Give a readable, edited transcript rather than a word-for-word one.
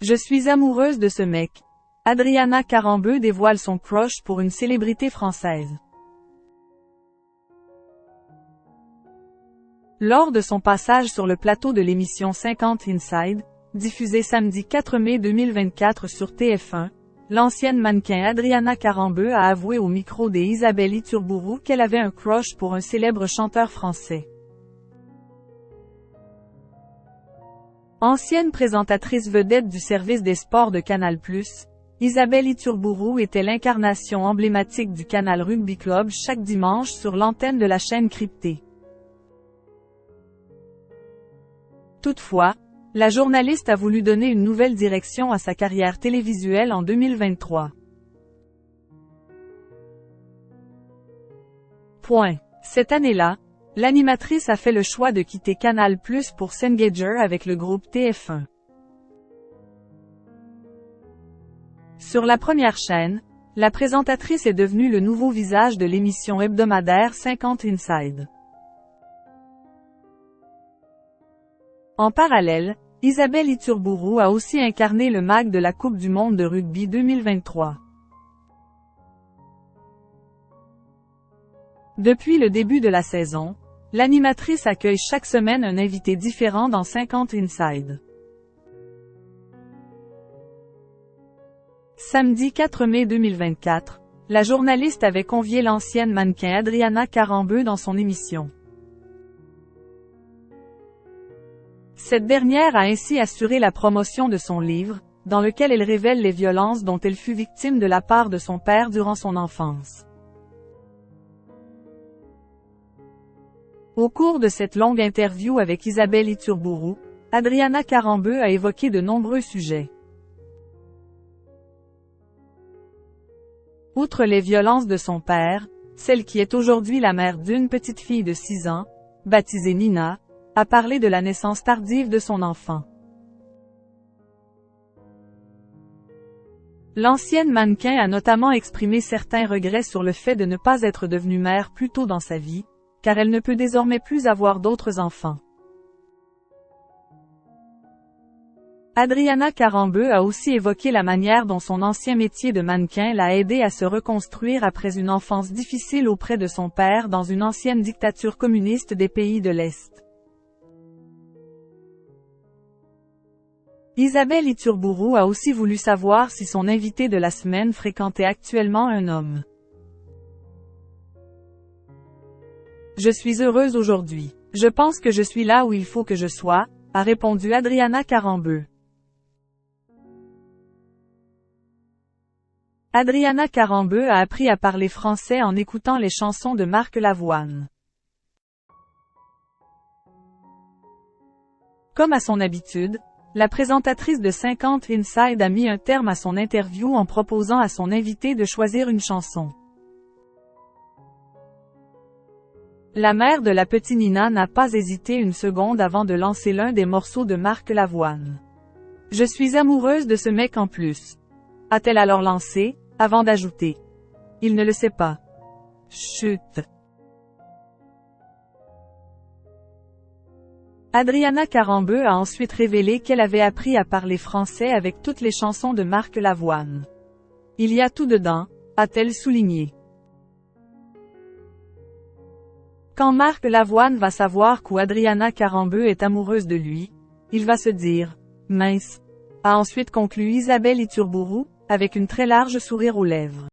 Je suis amoureuse de ce mec. Adriana Karembeu dévoile son crush pour une célébrité française. Lors de son passage sur le plateau de l'émission 50 Inside, diffusée samedi 4 mai 2024 sur TF1, l'ancienne mannequin Adriana Karembeu a avoué au micro des Isabelle Iturburu qu'elle avait un crush pour un célèbre chanteur français. Ancienne présentatrice vedette du service des sports de Canal+, Isabelle Iturburu était l'incarnation emblématique du Canal Rugby Club chaque dimanche sur l'antenne de la chaîne cryptée. Toutefois, la journaliste a voulu donner une nouvelle direction à sa carrière télévisuelle en 2023. Cette année-là, l'animatrice a fait le choix de quitter Canal+ pour s'engager avec le groupe TF1. Sur la première chaîne, la présentatrice est devenue le nouveau visage de l'émission hebdomadaire 50 Inside. En parallèle, Isabelle Iturburu a aussi incarné le mag de la Coupe du monde de rugby 2023. Depuis le début de la saison, l'animatrice accueille chaque semaine un invité différent dans 50 Inside. Samedi 4 mai 2024, la journaliste avait convié l'ancienne mannequin Adriana Karembeu dans son émission. Cette dernière a ainsi assuré la promotion de son livre, dans lequel elle révèle les violences dont elle fut victime de la part de son père durant son enfance. Au cours de cette longue interview avec Isabelle Iturburu, Adriana Karembeu a évoqué de nombreux sujets. Outre les violences de son père, celle qui est aujourd'hui la mère d'une petite fille de 6 ans, baptisée Nina, a parlé de la naissance tardive de son enfant. L'ancienne mannequin a notamment exprimé certains regrets sur le fait de ne pas être devenue mère plus tôt dans sa vie, car elle ne peut désormais plus avoir d'autres enfants. Adriana Karembeu a aussi évoqué la manière dont son ancien métier de mannequin l'a aidé à se reconstruire après une enfance difficile auprès de son père dans une ancienne dictature communiste des pays de l'Est. Isabelle Iturburu a aussi voulu savoir si son invité de la semaine fréquentait actuellement un homme. Je suis heureuse aujourd'hui. Je pense que je suis là où il faut que je sois, a répondu Adriana Karembeu. Adriana Karembeu a appris à parler français en écoutant les chansons de Marc Lavoine. Comme à son habitude, la présentatrice de 50 Inside a mis un terme à son interview en proposant à son invité de choisir une chanson. La mère de la petite Nina n'a pas hésité une seconde avant de lancer l'un des morceaux de Marc Lavoine. « Je suis amoureuse de ce mec en plus », a-t-elle alors lancé, avant d'ajouter. « Il ne le sait pas. » Chut. Adriana Karembeu a ensuite révélé qu'elle avait appris à parler français avec toutes les chansons de Marc Lavoine. « Il y a tout dedans », a-t-elle souligné. Quand Marc Lavoine va savoir qu'Adriana Karembeu est amoureuse de lui, il va se dire « mince », a ensuite conclu Isabelle Iturburu, avec une très large sourire aux lèvres.